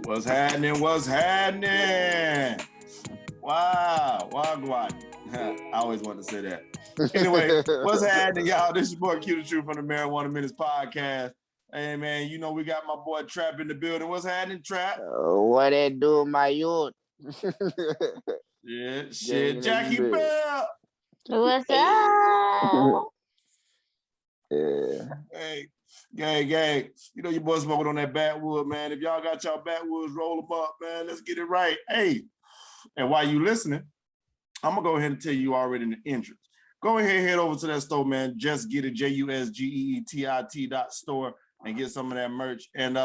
What's happening? What's happening? Wow, wagwan. I always wanted to say that. Anyway, what's happening, y'all? This is your boy Q the Truth from the Marijuana Minutes podcast. Hey, man, you know we got my boy Trap in the building. What's happening, Trap? What it do, my youth? Yeah, shit. Jackie Bell. What's up? Yeah. Hey, gang. You know your boy smoking on that backwood, man. If y'all got y'all backwoods, roll them up, man. Let's get it right. Hey, and while you listening, I'm gonna go ahead and tell you already in the entrance. Go ahead and head over to that store, man. Just get it, JUSGEETIT.store, and get some of that merch. And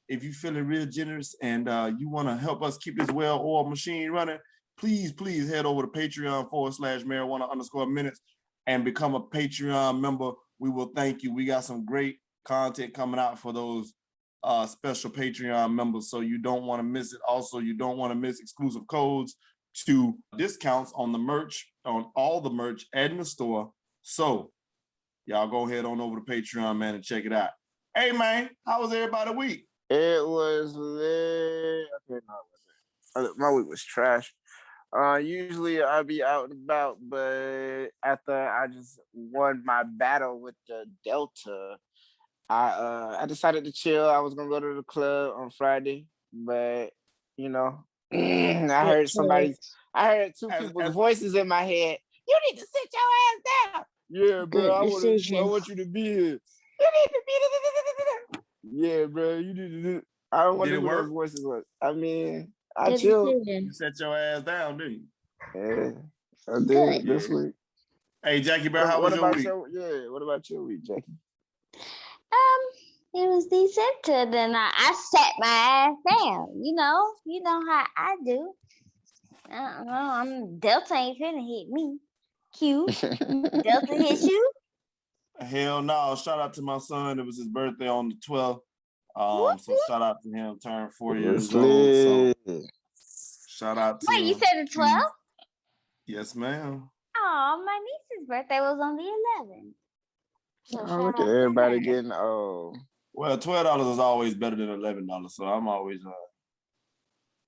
if you feeling real generous and you want to help us keep this well-oiled machine running, please head over to Patreon/marijuana_minutes and become a Patreon member. We will thank you. We got some great content coming out for those special Patreon members, so you don't want to miss it. Also, you don't want to miss exclusive codes to discounts on the merch, on all the merch and the store. So y'all go ahead on over to Patreon, man, and check it out. Hey, man, how was everybody's week? It was lit. Okay, no, my week was trash. Usually I'd be out and about, but after I just won my battle with the Delta, I decided to chill. I was gonna go to the club on Friday, but you know, I heard two people's voices in my head. You need to sit your ass down. Yeah, bro, I want you to be here. You need to be there. Yeah, bro, you need to do. I don't want to know who those voices was. I mean, I chilled. You set your ass down, didn't you? Yeah, I did this week. Hey, Jackie, bro, how was your week? What about your week, Jackie? It was decent. Then I sat my ass down. You know how I do. I don't know. Delta ain't finna hit me. Q, Delta hit you? Hell no! Shout out to my son. It was his birthday on the 12th. So shout out to him. Turned 4 years old. So shout out to him. Wait, you said the 12th? Yes, ma'am. Oh, my niece's birthday was on the 11th. So look at everybody getting old. Well, $12 is always better than $11, so I'm always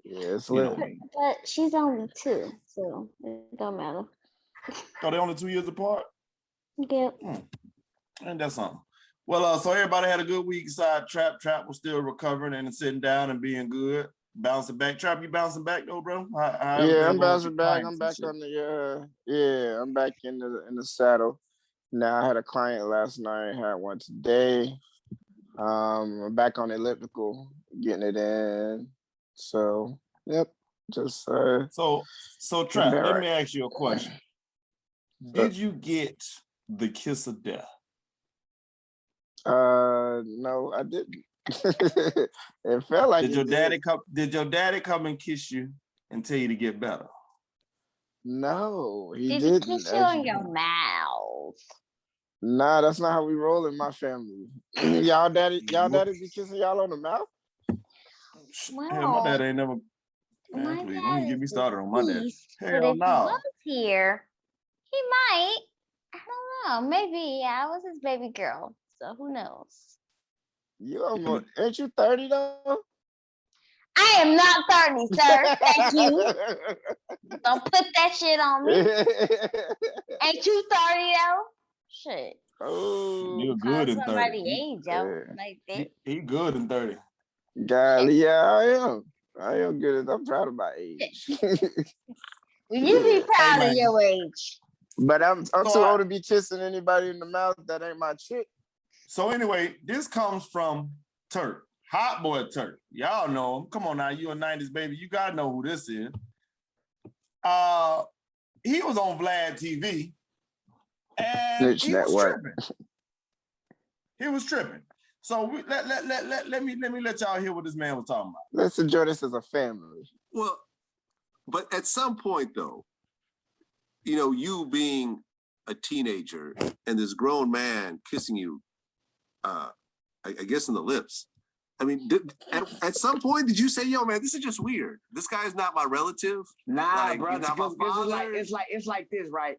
yeah, it's lit. But she's only 2, so it don't matter. Oh, they're only 2 years apart? Yep. And that's something. Well, so everybody had a good week. Aside Trap was still recovering and sitting down and being good, bouncing back. Trap, you bouncing back though, bro? Yeah, I'm bouncing back. I'm back on the I'm back in the saddle. Now I had a client last night. Had one today. I'm back on the elliptical, getting it in. So yep, just So Trap, let me ask you a question. Did you get the kiss of death? No, I didn't. It felt like Did your daddy come and kiss you and tell you to get better? No, he didn't. Did he kiss you on your mouth? Nah, that's not how we roll in my family. y'all daddy be kissing y'all on the mouth? Well, hell, my dad ain't never. Man, please, don't get me started on my dad. Hell no. If he was here, he might. I don't know. Maybe I was his baby girl, so who knows? Ain't you 30 though? I am not 30, sir. Thank you. Don't put that shit on me. Ain't you 30 though? Shit. Oh, you're good in 30. Somebody age out like that. He good in 30. Golly, yeah, I am good. I'm proud of my age. You be proud of your age. But I'm too old to be kissing anybody in the mouth that ain't my chick. So anyway, this comes from Turk, Hot Boy Turk. Y'all know him. Come on now, you a 90s baby. You gotta know who this is. He was on Vlad TV, and he was tripping. He was tripping. So let me let y'all hear what this man was talking about. Let's enjoy this as a family. Well, but at some point though, you know, you being a teenager and this grown man kissing you, I guess in the lips. I mean, at some point, did you say, "Yo, man, this is just weird. This guy is not my relative"? Nah, bro. It's like this, right?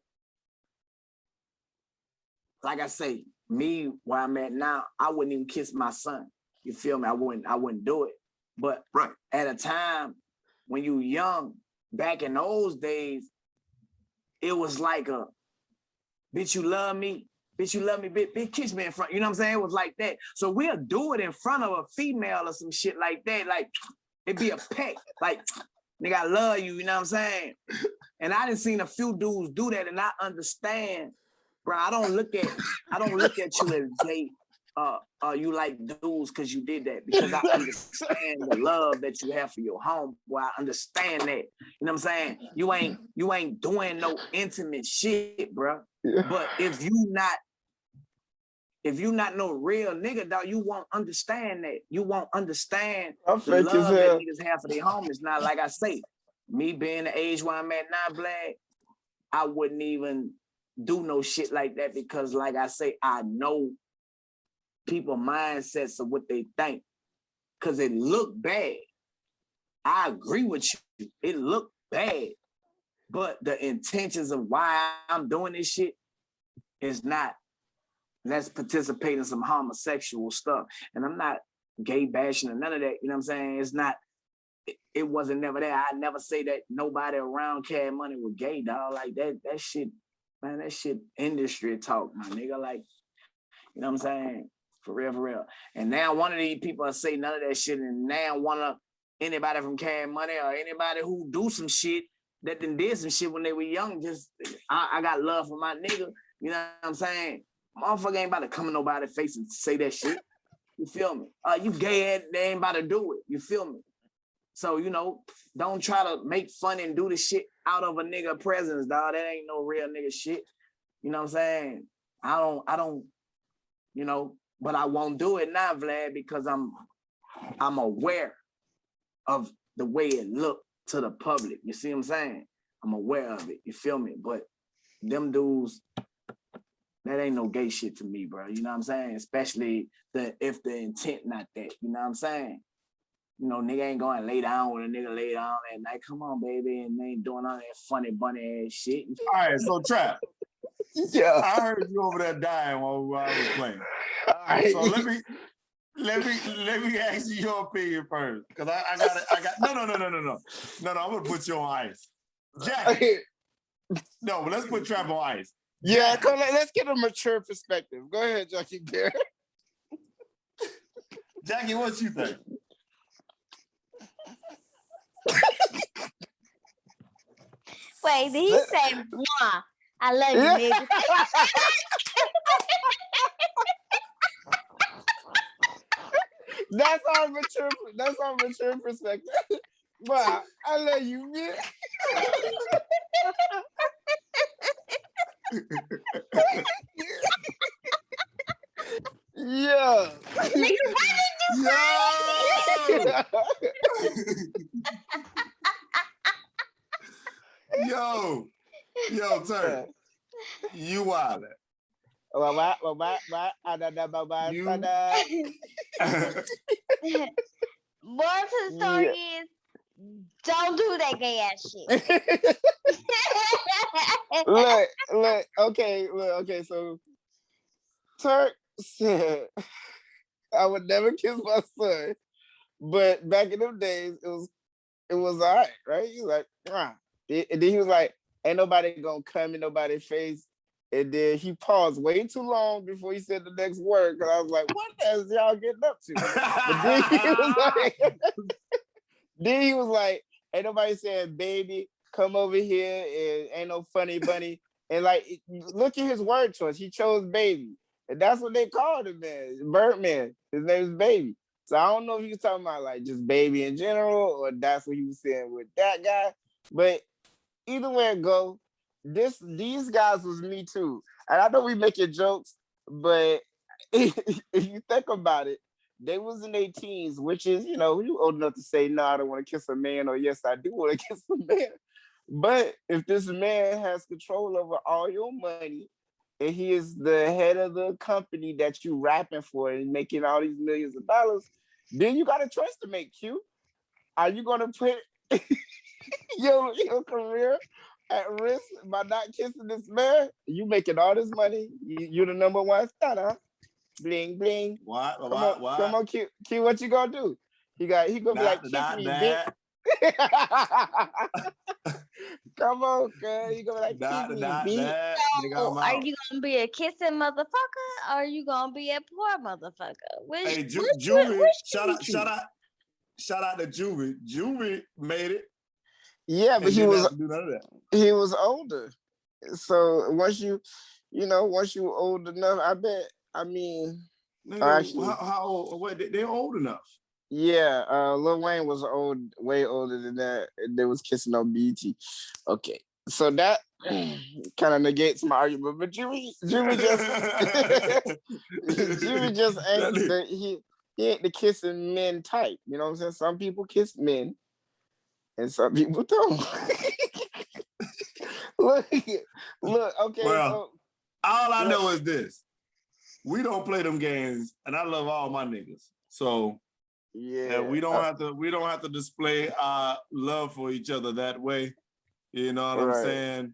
Like I say, me where I'm at now, I wouldn't even kiss my son. You feel me? I wouldn't do it. But Right. at a time when you young, back in those days, it was like a bitch, you love me. Bitch, you love me, bitch, kiss me in front. You know what I'm saying? It was like that. So we'll do it in front of a female or some shit like that. Like, it'd be a peck. Like, nigga, I love you, you know what I'm saying? And I done seen a few dudes do that, and I understand, bro. I don't look at you as gay. You like dudes because you did that, because I understand the love that you have for your home. Boy, I understand that. You know what I'm saying? You ain't doing no intimate shit, bro. But if you not no real nigga, dog, you won't understand that. You won't understand I'm the fake as love that hell. niggas have for their homies. Now, like I say, me being the age where I'm at now, Vlad, I wouldn't even do no shit like that, because, like I say, I know people mindsets of what they think, because it look bad. I agree with you. It look bad, but the intentions of why I'm doing this shit is not, let's participate in some homosexual stuff. And I'm not gay bashing or none of that. You know what I'm saying? It's not, it wasn't never there. I never say that nobody around Cash Money was gay, dog. Like that shit, man, that shit industry talk, my nigga. Like, you know what I'm saying? For real, for real. And now one of these people say none of that shit, and now one of anybody from Cash Money or anybody who do some shit that then did some shit when they were young, just, I got love for my nigga. You know what I'm saying? Motherfucker ain't about to come in nobody's face and say that shit. You feel me? You gay, they ain't about to do it. You feel me? So, you know, don't try to make fun and do the shit out of a nigga presence, dog. That ain't no real nigga shit. You know what I'm saying? I don't, you know, but I won't do it now, Vlad, because I'm aware of the way it looked to the public. You see what I'm saying? I'm aware of it. You feel me? But them dudes, that ain't no gay shit to me, bro. You know what I'm saying? Especially if the intent not that. You know what I'm saying? You know, nigga ain't going to lay down with a nigga lay down at night. Come on, baby. And they ain't doing all that funny bunny ass shit. All right, so Trap, Yeah. I heard you over there dying while I was playing. All right. So let me ask you your opinion first, because I got no. I'm gonna put you on ice, Jack. No, but let's put Trap on ice. Yeah, let's get a mature perspective. Go ahead, Jackie Bear. Jackie, what you think? Wait, did he say, "Mwah, I love you, nigga"? That's our mature perspective. Wow, I love you, man. Yeah. Nigga, why did you Yo, Turk, you wild. Moral to the story is, don't do that gay ass shit. look, okay, so Turk said I would never kiss my son, but back in them days, it was all right? He was like, and then he was like, ain't nobody gonna come in nobody's face. And then he paused way too long before he said the next word, because I was like, what is y'all getting up to? But then he was like, ain't nobody saying, baby, come over here, and ain't no funny bunny. And like, look at his word choice. He chose baby. And that's what they called him, man. Birdman. His name is Baby. So I don't know if he was talking about like just baby in general, or that's what he was saying with that guy. But either way it go, these guys was me too. And I know we making jokes, but if you think about it, they was in their teens, which is, you know, you old enough to say, no, I don't want to kiss a man, or yes, I do want to kiss a man. But if this man has control over all your money, and he is the head of the company that you rapping for and making all these millions of dollars, then you got a choice to make, Q. Are you going to put your career at risk by not kissing this man? You making all this money. You're the number one star, huh? Bling, bling. Why? Come on, Q. Q, what you going to do? He gonna be like, kiss me, bitch. Come on, girl. He gonna be like, kiss me, bitch. So, are you gonna be a kissing motherfucker, or are you gonna be a poor motherfucker? Hey, Juvie, shout out to Juvie. Juvie made it. Yeah, but he didn't have to do none of that. He was older. So once you old enough, I mean, Nigga, actually, how old? What? They're old enough. yeah, Lil Wayne was way older than that. And they was kissing on BT. Okay, so that kind of negates my argument. But Jimmy just Jimmy just ain't he ain't the kissing men type. You know what I'm saying? Some people kiss men, and some people don't. look. Okay, Well, so all I know is this: we don't play them games, and I love all my niggas. So. Yeah, we don't have to display our love for each other that way. You know what I'm saying?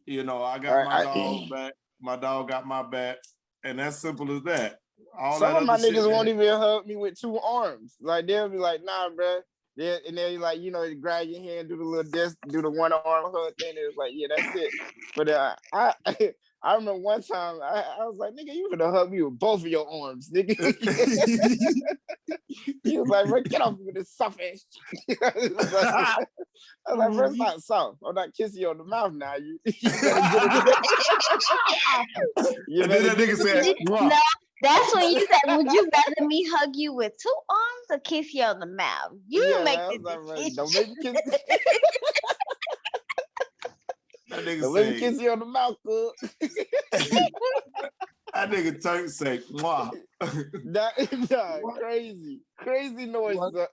You know, I got my dog back, my dog got my back, and that's simple as that. All some that of my other niggas shit, won't even hug me with two arms. Like they'll be like, nah, bro. And then like, you know, you grab your hand, do the little do the one arm hug thing. It's like, yeah, that's it. But I remember one time I was like, nigga, you gonna hug me with both of your arms, nigga. He was like, bro, get off with this soft ass shit. I was like, bro, it's not soft. I'm not kissing you on the mouth now. You better get it. And then that nigga said, no, that's when you said, would you rather me hug you with two arms or kiss you on the mouth? You make the decision. Don't make me kiss that nigga don't make me kiss you on the mouth, cool. That nigga Turk say, mwah. Crazy noises,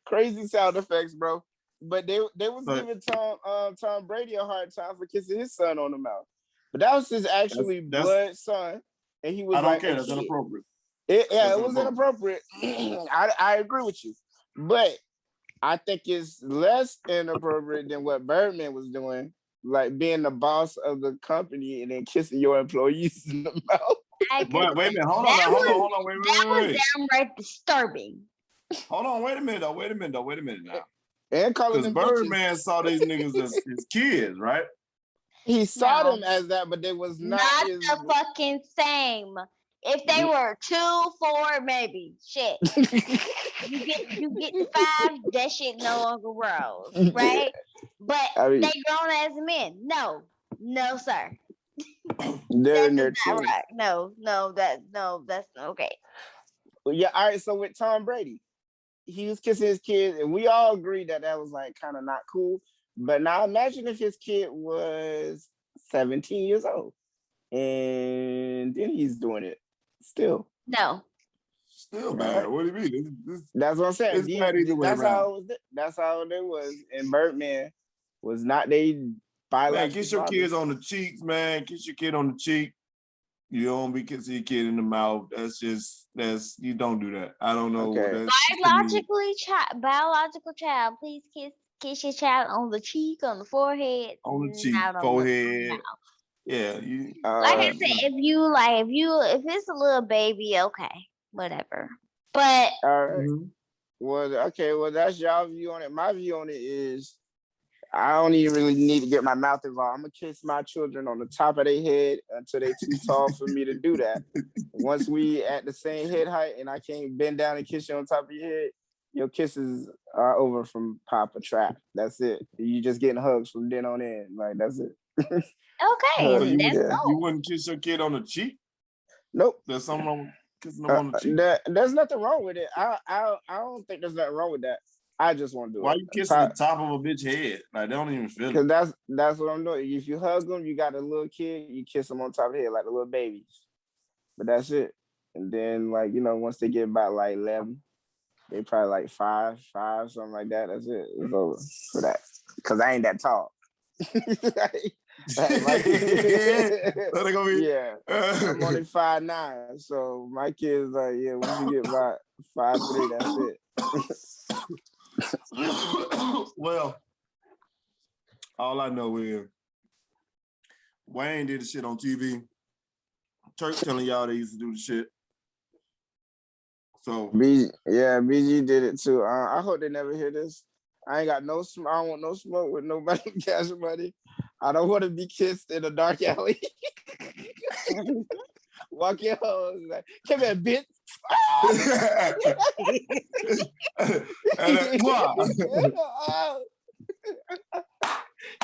crazy sound effects, bro. But they was giving Tom Brady a hard time for kissing his son on the mouth. But that was his actually blood son, and he was I don't like, care. That's inappropriate. It was inappropriate. I agree with you, but I think it's less inappropriate than what Birdman was doing, like being the boss of the company and then kissing your employees in the mouth. But wait a minute, hold on, wait. That was downright disturbing. Hold on, wait a minute now. And calling them Birdman bitches. saw these niggas as his kids, right? He saw them as that, but they was not the fucking same. If they were 2, 4, maybe shit. you get 5, that shit no longer rolls, right? But they grown as men. No, sir. They're in their teens. Right. No, that's okay. Yeah, all right. So with Tom Brady, he was kissing his kid, and we all agreed that was like kind of not cool. But now imagine if his kid was 17 years old, and then he's doing it still. No. Still bad. What do you mean? That's what I'm saying. That's how it was. And Birdman was not man, kiss your kids on the cheeks, man. Kiss your kid on the cheek. You don't be kissing your kid in the mouth. You don't do that. I don't know. Okay. Biological child, please kiss your child on the cheek, on the forehead. On the cheek, forehead. Yeah. Like I said, if it's a little baby, okay, whatever. But well, that's y'all view on it. My view on it is I don't even really need to get my mouth involved. I'm gonna kiss my children on the top of their head until they're too tall for me to do that. Once we at the same head height and I can't bend down and kiss you on top of your head, your kisses are over from Papa Trap. That's it. You just getting hugs from then on in. Like that's it. Okay. So you wouldn't kiss your kid on the cheek? Nope. There's something wrong with kissing them on the cheek. There's nothing wrong with it. I don't think there's nothing wrong with that. I just want to do it. Why you kissing the top of a bitch head? Like they don't even feel it. Because that's what I'm doing. If you hug them, you got a little kid, you kiss them on top of the head like the little babies. But that's it. And then once they get about like 11, they probably like 5, something like that. That's it. It's over for that. Because I ain't that tall. I'm only 5'9", so my kids like, once you get about 5'3", that's it. Well, all I know is Wayne did the shit on TV. Turk telling y'all they used to do the shit. So BG did it too. I hope they never hear this. I ain't got no smoke. I don't want no smoke with nobody with cash money. I don't want to be kissed in a dark alley. Walk your hoes like, come here, bitch.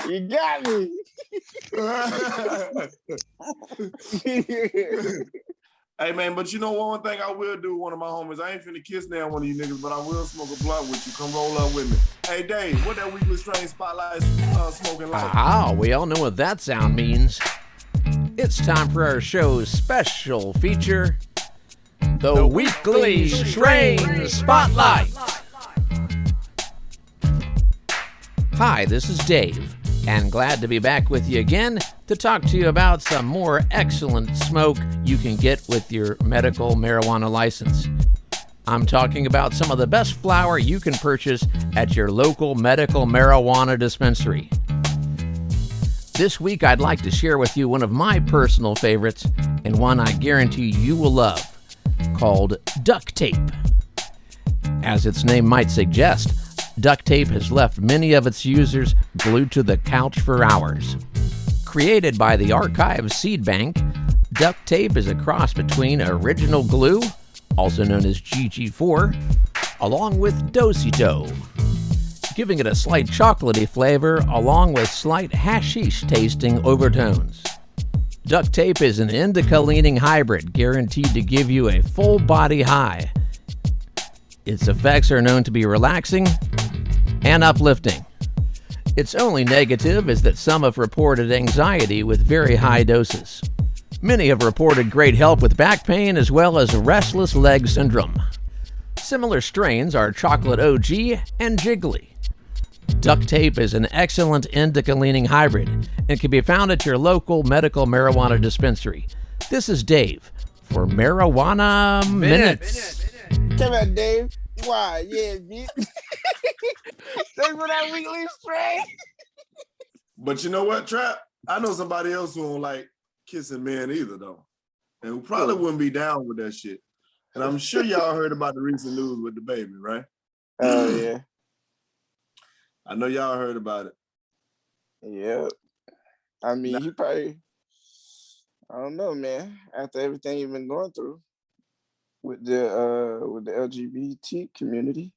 You got me. Hey man, but you know one thing I will do, one of my homies. I ain't finna kiss down one of you niggas, but I will smoke a blunt with you. Come roll up with me. Hey Dave, what that weekly strain spotlight smoking like? Aha, we all know what that sound means. It's time for our show's special feature, the weekly strain spotlight. Hi, this is Dave, and glad to be back with you again to talk to you about some more excellent smoke you can get with your medical marijuana license. I'm talking about some of the best flower you can purchase at your local medical marijuana dispensary. This week, I'd like to share with you one of my personal favorites, and one I guarantee you will love, called duct tape. As its name might suggest, duct tape has left many of its users glued to the couch for hours. Created by the Archive Seed Bank, duct tape is a cross between original glue, also known as GG4, along with Do-si-do, giving it a slight chocolatey flavor along with slight hashish tasting overtones. Duct tape is an indica-leaning hybrid guaranteed to give you a full body high. Its effects are known to be relaxing and uplifting. Its only negative is that some have reported anxiety with very high doses. Many have reported great help with back pain as well as restless leg syndrome. Similar strains are Chocolate OG and Jiggly. Duct tape is an excellent indica-leaning hybrid and can be found at your local medical marijuana dispensary. This is Dave for Marijuana Minutes. Come on, Dave. Why? Yeah, bitch. Thanks for that weekly strain. But you know what, Trap? I know somebody else who don't like kissing men either, though, and who probably wouldn't be down with that shit. And I'm sure y'all heard about the recent news with the baby, right? Oh, yeah. I know y'all heard about it. Yeah. I mean, he probably, I don't know, man. After everything you've been going through with the LGBT community,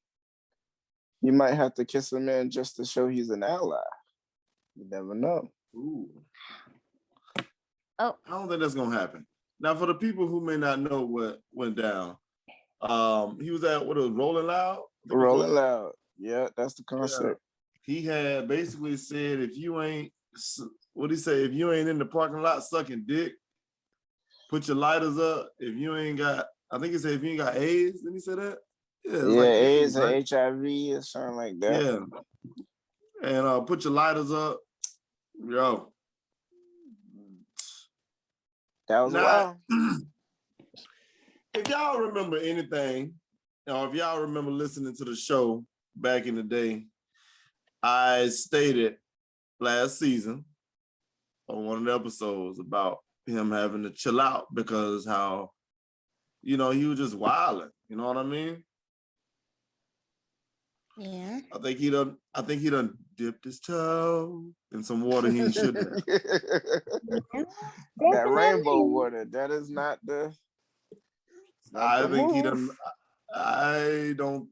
you might have to kiss a man just to show he's an ally. You never know. Ooh. Oh. I don't think that's gonna happen. Now, for the people who may not know what went down, he was at what was Rolling Loud? Rolling Loud. Yeah, that's the concept. He had basically said, if you ain't, what he say? If you ain't in the parking lot sucking dick, put your lighters up. If you ain't got, I think he said, if you ain't got AIDS, didn't he say that? Yeah, like AIDS and right? HIV or something like that. Yeah. And put your lighters up. Yo. That was wild. If y'all remember anything, or if y'all remember listening to the show back in the day, I stated last season on one of the episodes about him having to chill out because how, he was just wilding. You know what I mean? Yeah. I think he done dipped his toe in some water he shouldn't have. That rainbow water, that is not the. I think he done. I don't.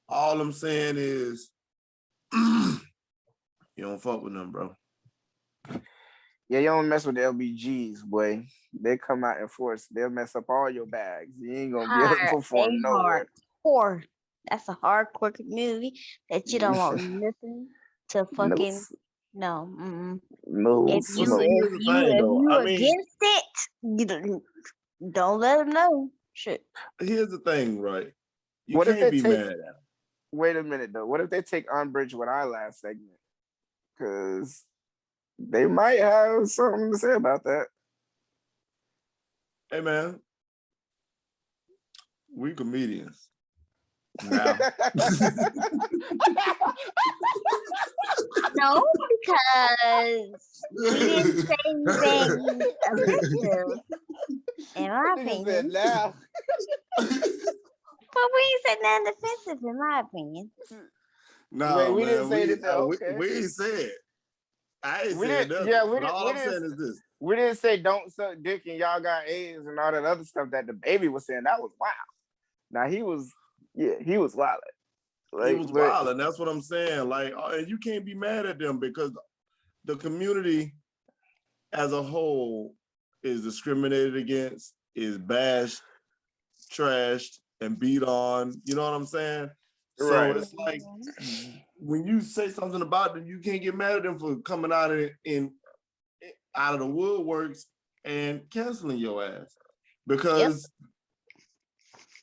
All I'm saying is, you don't fuck with them, bro. Yeah, you don't mess with the LBGs, boy. They come out in force. They'll mess up all your bags. You ain't gonna be able to perform nowhere. Hardcore. That's a hardcore community that you don't want nothing to fucking no. No. If you against it, you don't let them know. Shit. Here's the thing, right? You what can't if they be take, mad at them. Wait a minute though. What if they take umbrage with our last segment? Because they might have something to say about that. Hey man, we comedians. Now. No, because we didn't say anything abusive. In my Nigga said opinion. now. But we ain't said nothing offensive, in my opinion. No, Wait, we man, didn't say anything. Okay. we ain't said. I ain't We said didn't. nothing. Yeah, we But didn't. all We I'm didn't. saying is this. We didn't say don't suck dick and y'all got AIDS and all that other stuff that the baby was saying. That was wild. Now he was wild. He Like, was but wild, and that's what I'm saying. Like, and you can't be mad at them because the community as a whole is discriminated against, is bashed, trashed, and beat on. You know what I'm saying? So right. it's like when you say something about them, you can't get mad at them for coming out out of the woodworks and canceling your ass. Because,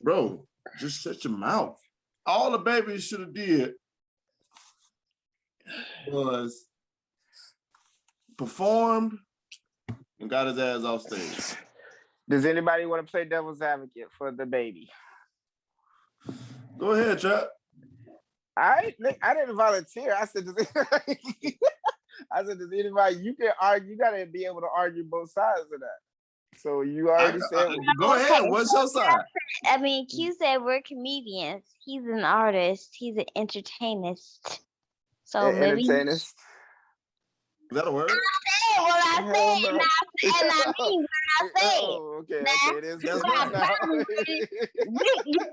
bro, just shut your mouth. All the babies should have did was performed and got his ass off stage. Does anybody want to play devil's advocate for the baby? Go ahead, Chuck. I didn't volunteer. I said, does anybody? You can argue. You gotta be able to argue both sides of that. So you already said. Go ahead. What's your side? I mean, Q said we're comedians. He's an artist. He's an entertainist. So maybe. Entertainers. Is that a word? What I Hell said, no. and I mean what I said. Oh, okay, Nah, it is. That's good right. now.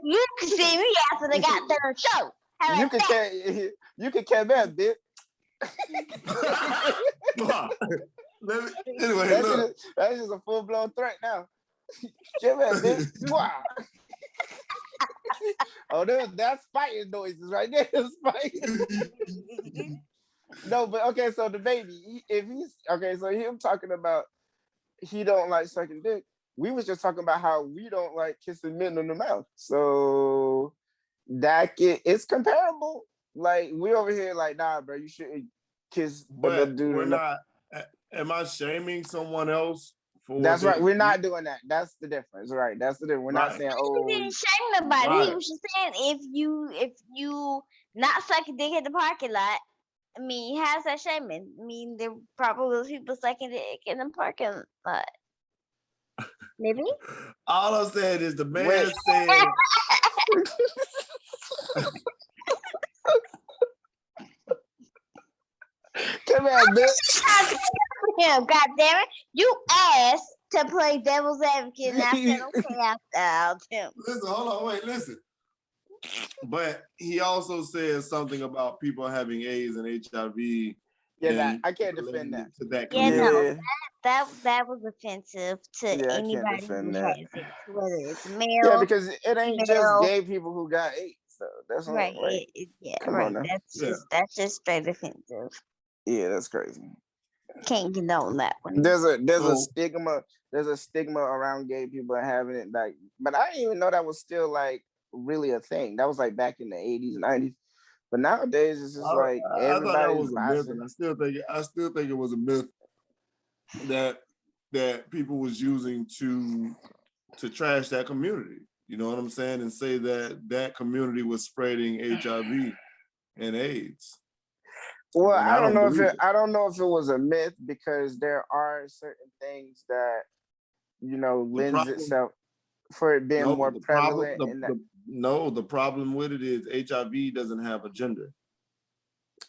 You can see me after the goddamn show. How You about can that? you can care that, bitch. Anyway, look. That's just a full blown threat now. Give that, bitch. Wow. Oh, that's fighting noises right there. That's fighting. No, but okay, so the baby, if he's okay, so him talking about he don't like sucking dick. We was just talking about how we don't like kissing men in the mouth. So it's comparable. Like we over here, like, nah, bro, you shouldn't kiss another But dude. we're not. Am I shaming someone else for? That's right. We're not doing that. That's the difference, right? That's the difference. We're not saying, He didn't shame nobody. Right. He was just saying if you not sucking dick at the parking lot, I mean, how's that shaming? I mean, there probably was people sucking dick in the parking lot. Maybe. All I'm saying is the man said. Come on, bitch. Him, God damn it! You asked to play devil's advocate, and I said, okay, I'll tell. Listen, hold on, wait, listen. But he also said something about people having AIDS and HIV. Yeah, I can't defend that. To that Yeah, community. no, that was offensive to I can't anybody defend who that. has it, whether it's male. Yeah, because it ain't just female. gay people who got AIDS. So that's Right. Like, come right. on now. That's just straight offensive. Yeah, that's crazy. Can't get on that one. There's a stigma. There's a stigma around gay people having it, like, but I didn't even know that was still like really a thing. That was like back in the 80s, 90s. But nowadays it's just like I thought that was everybody's a myth, and I still think it was a myth that people was using to trash that community. You know what I'm saying? And say that community was spreading HIV and AIDS. Well, And I don't know if it was a myth, because there are certain things that lends itself for it being more prevalent. The problem with it is HIV doesn't have a gender.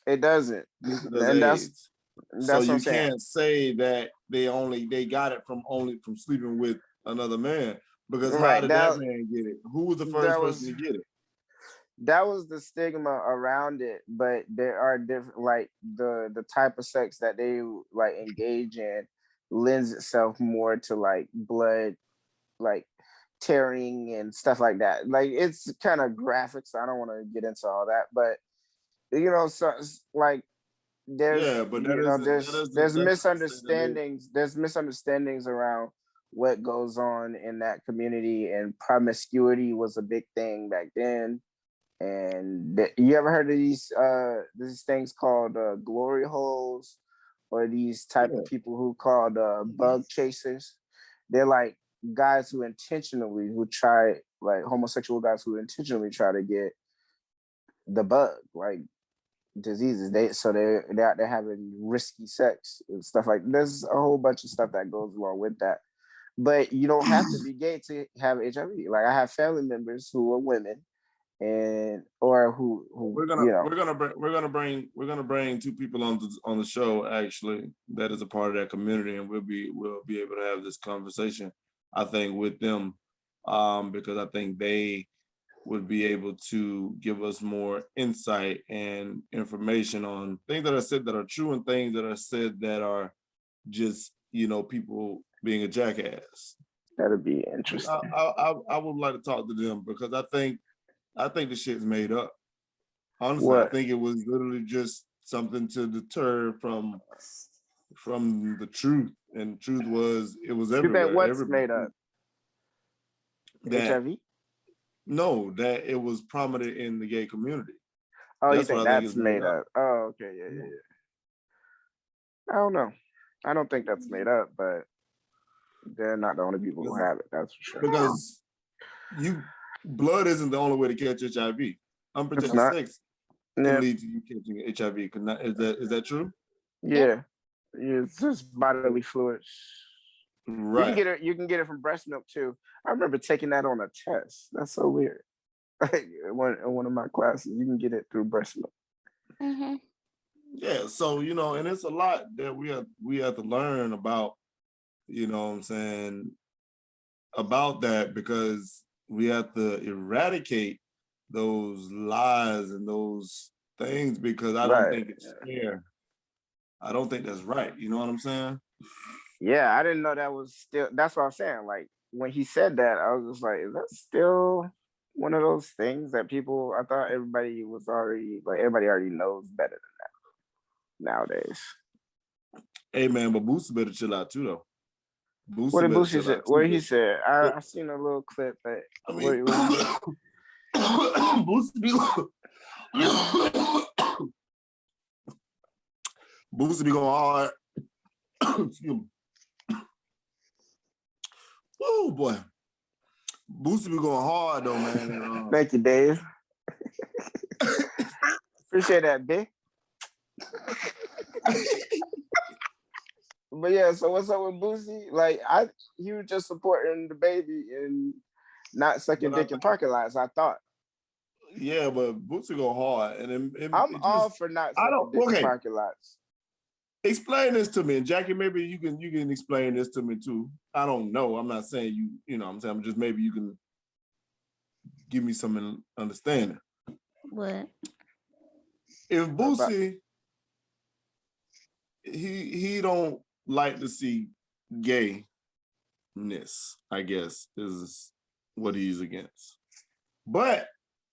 It doesn't. And that's so you saying. can't say that they got it from sleeping with another man, because how did that man get it? Who was the first person to get it? That was the stigma around it, but there are different, like the type of sex that they like engage in lends itself more to like blood, like tearing and stuff like that. Like it's kind of graphic, so I don't want to get into all that, but so like there's there's misunderstandings. There's misunderstandings around what goes on in that community, and promiscuity was a big thing back then. And you ever heard of these things called glory holes, or these type of people who called bug chasers? They're like guys who try, like homosexual guys who intentionally try to get the bug, like diseases. They're out there having risky sex and stuff like. There's a whole bunch of stuff that goes along with that. but you don't have to be gay to have HIV. Like I have family members who are women and or who We're gonna bring two people on the show actually that is a part of that community, and we'll be able to have this conversation, I think, with them, because I think they would be able to give us more insight and information on things that are said that are true and things that are said that are just, people being a jackass. That'd be interesting. I would like to talk to them because I think the shit's made up. Honestly, What? I think it was literally just something to deter from the truth, and the truth was it was You everywhere. think what's made up? That HIV? no, that it was prominent in the gay community. Oh, That's you think what I think that's is made made up? Oh, okay, yeah. I don't know. I don't think that's made up, but they're not the only people who have it. That's for sure. Because blood isn't the only way to catch HIV. Unprotected not. sex Yeah. can lead to you catching HIV. Is that true? Yeah. It's just bodily fluids. Right. You can get it from breast milk too. I remember taking that on a test. That's so weird. In one of my classes, you can get it through breast milk. Mm-hmm. Yeah, so and it's a lot that we have to learn about, what I'm saying, about that, because we have to eradicate those lies and those things, because I don't think it's fair. I don't think that's right. You know what I'm saying? Yeah, I didn't know that was still. That's what I'm saying. Like when he said that, I was just like, is that still one of those things that people? I thought everybody was already like everybody already knows better than that nowadays. Hey man, but Boosie better chill out too, though. What did Boosie say? What he said? I seen a little clip, but I mean, Boosie be going hard. Excuse me. Oh boy, Boosie be going hard though, man. Thank you, Dave. Appreciate that, big. But yeah, so what's up with Boosie? Like, he was just supporting the baby and not sucking dick in parking lots. I thought. Yeah, but Boosie go hard, and I'm all for not sucking dick in parking lots. Explain this to me, and Jackie, maybe you can explain this to me too. I don't know. I'm not saying you know what I'm saying, just maybe you can give me some understanding. What? If Boosie, he don't like to see gayness, I guess, is what he's against. But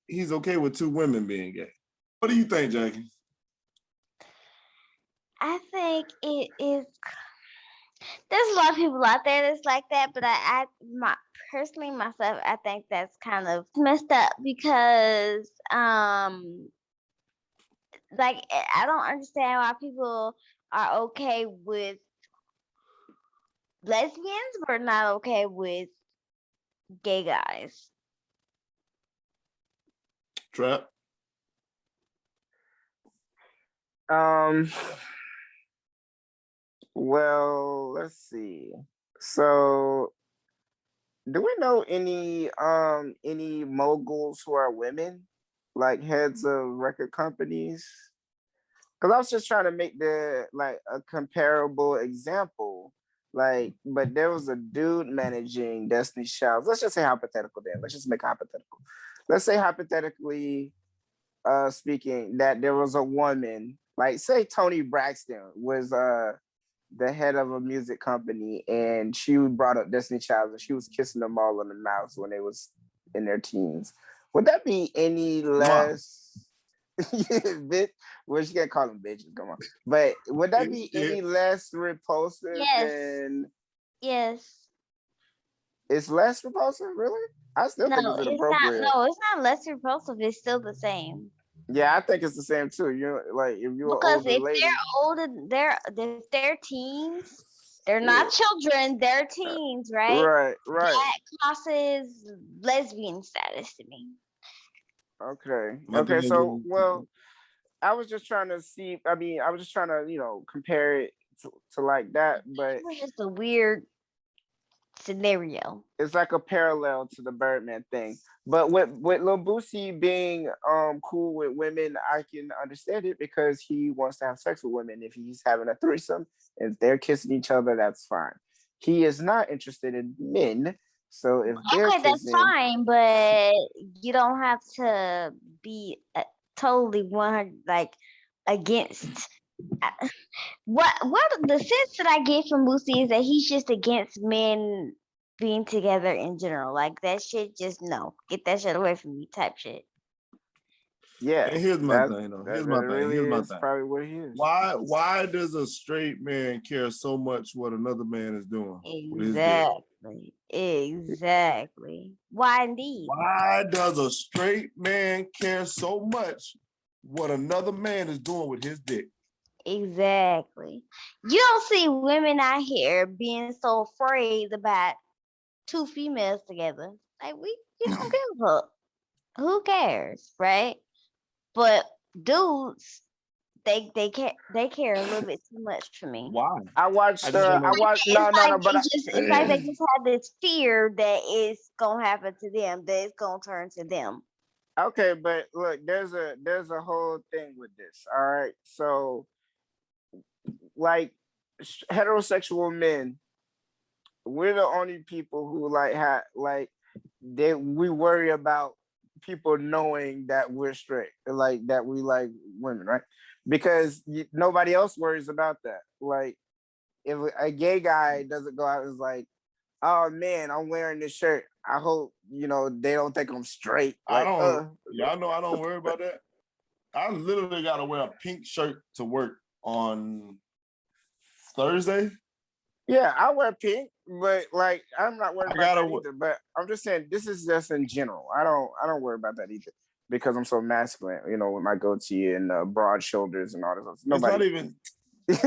he's okay with two women being gay. What do you think, Jackie? I think it is. There's a lot of people out there that's like that, but personally myself, I think that's kind of messed up because like I don't understand why people are okay with lesbians but not okay with gay guys. Trap. Well, let's see. So, do we know any moguls who are women, like heads of record companies? Because I was just trying to make a comparable example. Like, but there was a dude managing Destiny's Child. Let's just say hypothetical then. Let's just make hypothetical. Let's say hypothetically speaking that there was a woman, like say Toni Braxton was the head of a music company, and she brought up Destiny Child and she was kissing them all on the mouth when they was in their teens. Would that be any less? Bitch, well, she can't call them bitches. Come on, but would that be any less repulsive than? Yes. It's less repulsive, really? I still think it's inappropriate. It's not less repulsive. It's still the same. Yeah, I think it's the same too. You're like if you're because older lady, if they're teens, they're not children. They're teens, right? Right. That crosses lesbian status to me. Okay. So, well, I was just trying to see. I mean, I was just trying to, compare it to like that. But it's just a weird scenario. It's like a parallel to the Birdman thing. But with Lil Boosie being cool with women, I can understand it because he wants to have sex with women. If he's having a threesome, if they're kissing each other, that's fine. He is not interested in men. So if they're Okay, that's kissing, fine, but you don't have to be totally 100 like against. What the sense that I get from Boosie is that he's just against men being together in general. Like that shit, just no, get that shit away from me, type shit. yeah, And here's my thing, though. that Here's my thing. really Here's my is thing. probably what he is. Why does a straight man care so much what another man is doing with his dick? Exactly. Why indeed? Why does a straight man care so much what another man is doing with his dick? Exactly. You don't see women out here being so afraid about two females together. Like you don't give a fuck. Who cares, right? But dudes, they care a little bit too much for me. Why? I watched I just don't know. It's like they just have this fear that it's gonna happen to them, that it's gonna turn to them. Okay, but look, there's a whole thing with this. All right, so like heterosexual men, we're the only people who we worry about people knowing that we're straight, like that we like women, right? Because nobody else worries about that. Like if a gay guy doesn't go out and is like, oh man, I'm wearing this shirt, I hope they don't think I'm straight. Like, y'all know I don't worry about that. I literally gotta wear a pink shirt to work on Thursday. Yeah, I wear pink, but like I'm not worried about that either. But I'm just saying this is just in general. I don't worry about that either because I'm so masculine, with my goatee and broad shoulders and all this. Nobody. It's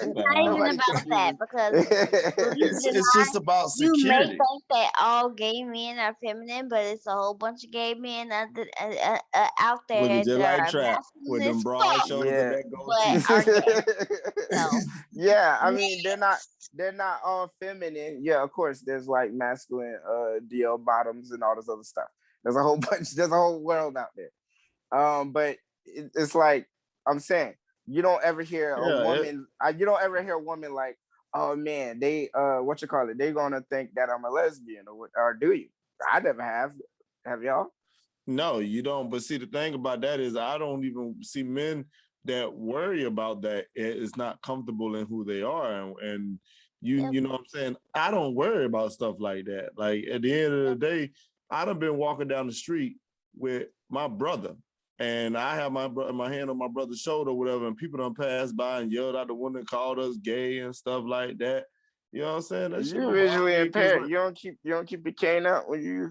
not even about that because it's just about security. You may think that all gay men are feminine, but it's a whole bunch of gay men out there just that like are Trap with them broad shoulders and that goatee. So. Yeah, I mean they're not all feminine. Yeah, of course there's like masculine DL bottoms and all this other stuff. There's a whole bunch. There's a whole world out there. But it's like I'm saying. You don't ever hear a woman. You don't ever hear a woman like, "Oh man, they They're gonna think that I'm a lesbian, or do you?" I never have. Have y'all? No, you don't. But see, the thing about that is, I don't even see men that worry about that. It's not comfortable in who they are, and you know what I'm saying. I don't worry about stuff like that. Like at the end of the day, I done been walking down the street with my brother. And I have my hand on my brother's shoulder, or whatever, and people done passed by and yelled out the window, called us gay and stuff like that. You know what I'm saying? That you visually impaired. You don't keep your cane out when you.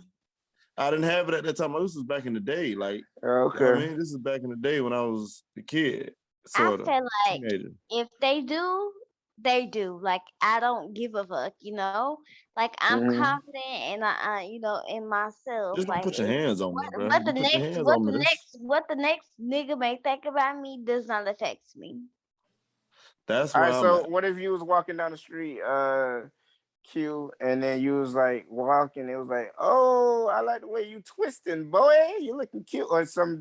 I didn't have it at that time. This was back in the day. Like, okay. You know what I mean, this is back in the day when I was a kid. Sort of. I feel like teenager. If they do, they do. Like I don't give a fuck, Like I'm confident and I in myself. Just don't like put your hands on me, bro. What the next nigga may think about me does not affect me. That's all where right. I'm So at. what if you was walking down the street, Q, and then you was like walking? It was like, oh, I like the way you twisting, boy. You looking cute. Or some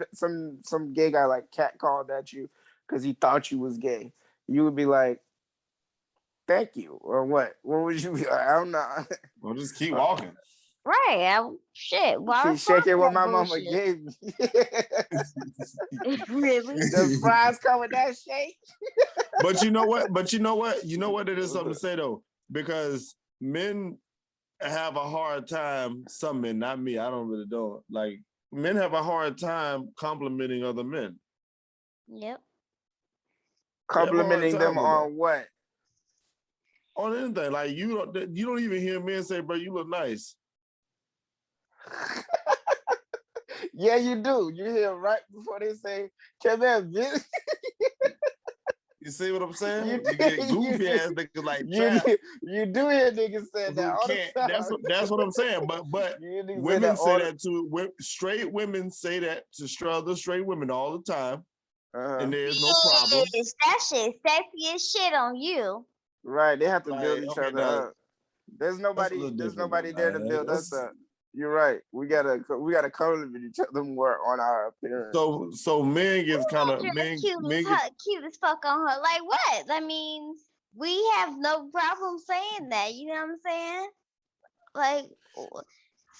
gay guy like cat called at you because he thought you was gay. You would be like, thank you, or what? What would you be like? I don't know. Well, just keep walking. Right. Shit. Why keep shaking what my mama gave me. Really? Does fries come with that shake? But you know what? It is something to say though, because men have a hard time. Some men, not me. I don't really do it. Like men have a hard time complimenting other men. Yep. Complimenting them on what? On anything. Like you don't even hear men say, "Bro, you look nice." Yeah, you do. You hear right before they say, "Come here, bitch." You see what I'm saying? You get goofy ass niggas like Trap. You do hear niggas say that all the time. That's what I'm saying. But women say that to straight women say that to other straight women all the time, and there's no problem. That shit sexy as shit on you. Right? They have to build each other up. There's nobody different, there to man. build us up. You're right. We gotta compliment each other more on our appearance. So men gets kind of men Cute as fuck on her. Like what? I mean, we have no problem saying that. You know what I'm saying? Like,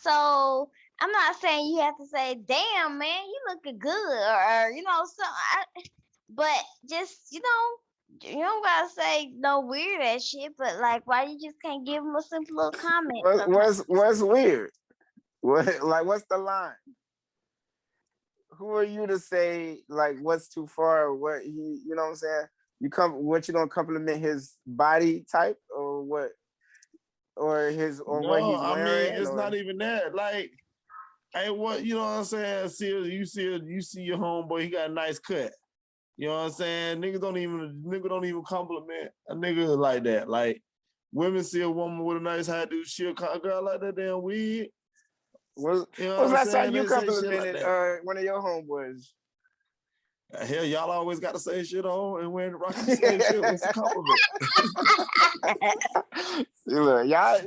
so I'm not saying you have to say, "Damn, man, you looking good," or you know, but just you don't gotta say no weird ass shit. But like, why you just can't give them a simple little comment? What's weird? What's the line? Who are you to say like what's too far or what he, you know what I'm saying? You don't compliment his body type or what, or what he's I wearing? mean, it's not even that. Like, hey, what, you know what I'm saying? You see your homeboy, he got a nice cut. You know what I'm saying? Nigga don't even compliment a nigga like that. Like, women see a woman with a nice hairdo, she'll call a girl like that damn weed. Was last time you complimented one of your homeboys? Hell, y'all always got the same shit on and wearing the rock the same shit. What's the compliment? See, look, y'all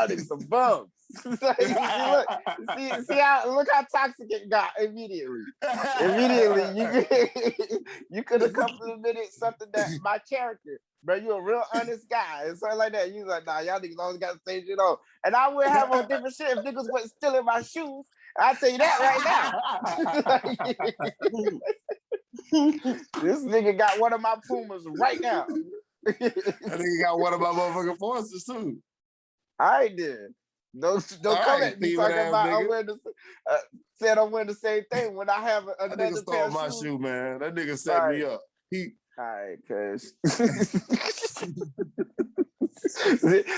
niggas some bums. Look how toxic it got immediately. You could have complimented something that my character, bro. You a real honest guy and something like that. You like, nah, y'all niggas always got the same shit on, and I would have on different shit if niggas wasn't stealing my shoes. I'll tell you that right now. This nigga got one of my Pumas right now. That nigga got one of my motherfucking forces too. I did. Don't come at me talking about I'm wearing the same thing when I have another that nigga pair stole my shoes. shoe, man. That nigga set me up. All right, cuz.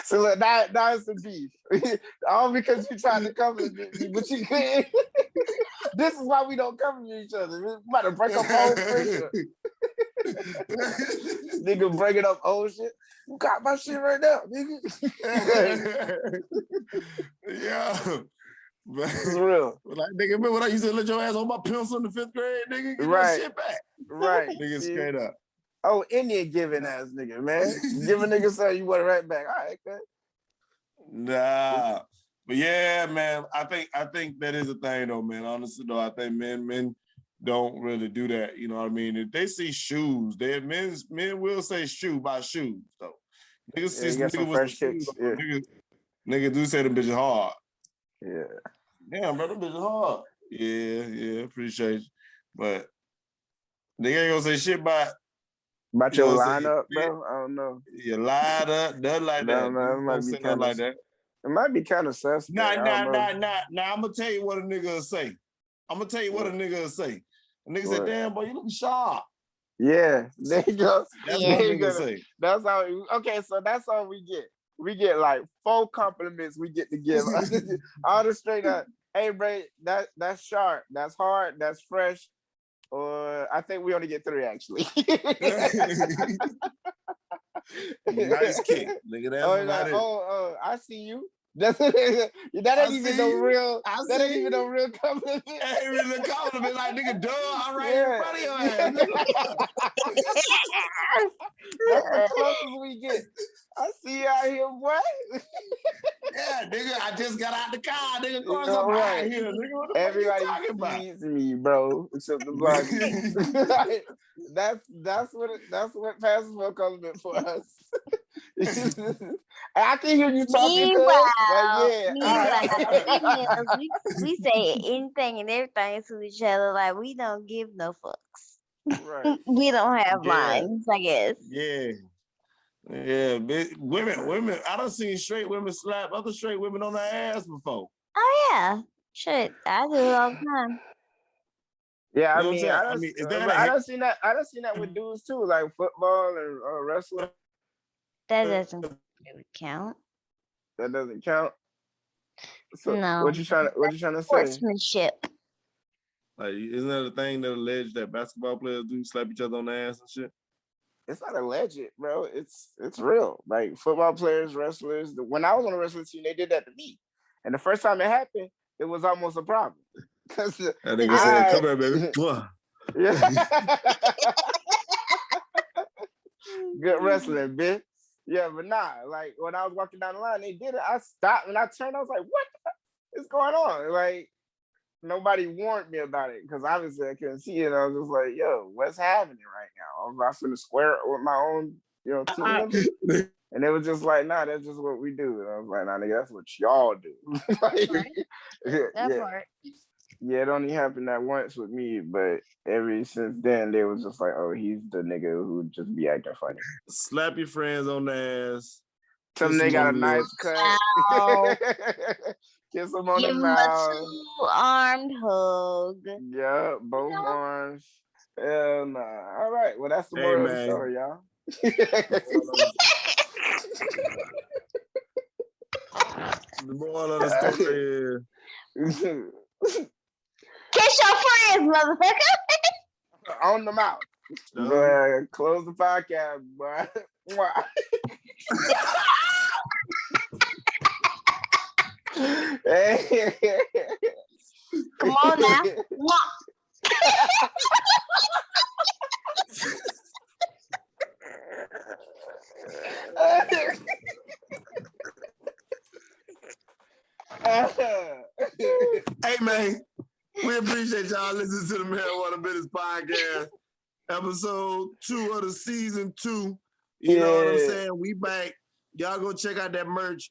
So look, now it's the beef. All because you tried to compliment me, but you couldn't. This is why we don't compliment each other. We about to break up whole friendship. Nigga breaking up old shit. You got my shit right now, nigga. Yeah. It's real. Like, nigga, remember when I used to let your ass on my pencil in the 5th grade, nigga? Get that shit back. Right. Nigga straight up. Oh, Indian giving ass nigga, man. Give a nigga something, you want it right back. All right, man. Nah. But yeah, man, I think that is a thing though, man. Honestly though, I think men don't really do that. You know what I mean? If they see shoes, men will say shoe by shoes though. Niggas see nigga with shoes. Nigga do say them bitches hard. Yeah. Damn, bro, them bitches hard. Yeah, appreciate you. But nigga ain't gonna say shit about your lineup, bro. I don't know. You lied up, nothing like that. It might be kind of like that. It might be kind of sus. Nah. I'm gonna tell you what a nigga will say. A nigga say, "Damn, boy, you look sharp." Yeah, there you go. That's what a nigga say. That's all. Okay, so that's all we get. We get like 4 compliments. We get to give all the straight up. Hey, bro, that's sharp. That's hard. That's fresh. Or I think we only get 3 actually. Nice kick, nigga. That's I see you. That ain't even no real compliment. That ain't really a compliment. Like, nigga, duh, I'm right in front of your ass. That's the closest we get. I see you out here, boy. Yeah, nigga, I just got out the car, nigga. Of course I'm out here, nigga. What the Everybody fuck you talking about? sees me, bro. Except the black. That's what passes for a compliment for us. I can hear you talking. Meanwhile, we say anything and everything to each other. Like we don't give no fucks. Right. We don't have lines, I guess. Yeah, women. I done seen straight women slap other straight women on their ass before. Oh yeah, shit, I do it all the time. Yeah, you know I done seen that. I done seen that with dudes too, like football and wrestling. That doesn't really count. That doesn't count. So no. What you trying to say? Sportsmanship. Like, isn't that a thing that alleged that basketball players do slap each other on the ass and shit? It's not alleged, bro. It's real. Like football players, wrestlers. When I was on the wrestling team, they did that to me. And the first time it happened, it was almost a problem. Because that nigga said, "Come here, baby." Yeah. Good wrestling, bitch. Yeah, but nah, like when I was walking down the line, they did it. I stopped and I turned. I was like, "What is going on?" Like nobody warned me about it because obviously I couldn't see it. I was just like, "Yo, what's happening right now?" I was about to square with my own, team members, and they was just like, "Nah, that's just what we do." And I was like, "Nah, nigga, that's what y'all do." Like, That part. yeah, it only happened that once with me, but ever since then, they was just like, "Oh, he's the nigga who just be acting funny." Slap your friends on the ass. Tell them Kiss they them got a on the nice lips. cut. Ow. Kiss them on Give the him a mouth. 2-armed hug. Yeah, both arms. Hell nah. All right. Well, that's the Hey, moral of the man. story, y'all. The moral of the story is Kiss your friends, motherfucker. On the mouth. Bruh, close the podcast, boy. Mwah. Come on now. Mwah. hey man, we appreciate y'all listening to the Marijuana Business Podcast, episode 2 of the season 2. You know what I'm saying? We back. Y'all go check out that merch.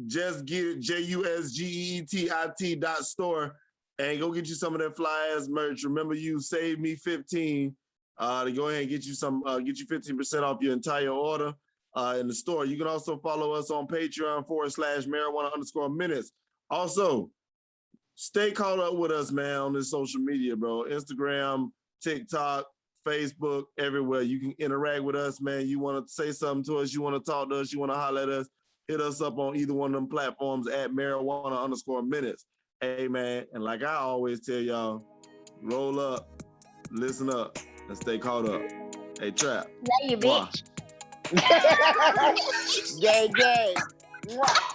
Just get it, JUSGEETIT.store, and go get you some of that fly ass merch. Remember, you save me 15 to go ahead and get you some, get you 15% off your entire order in the store. You can also follow us on Patreon /marijuana_minutes. Also, stay caught up with us, man, on this social media, bro. Instagram, TikTok, Facebook, everywhere. You can interact with us, man. You want to say something to us, you want to talk to us, you want to holler at us, hit us up on either one of them platforms at marijuana_minutes. Hey, man, and like I always tell y'all, roll up, listen up, and stay caught up. Hey, Trap. Now you bitch. Gay, gay. Mwah.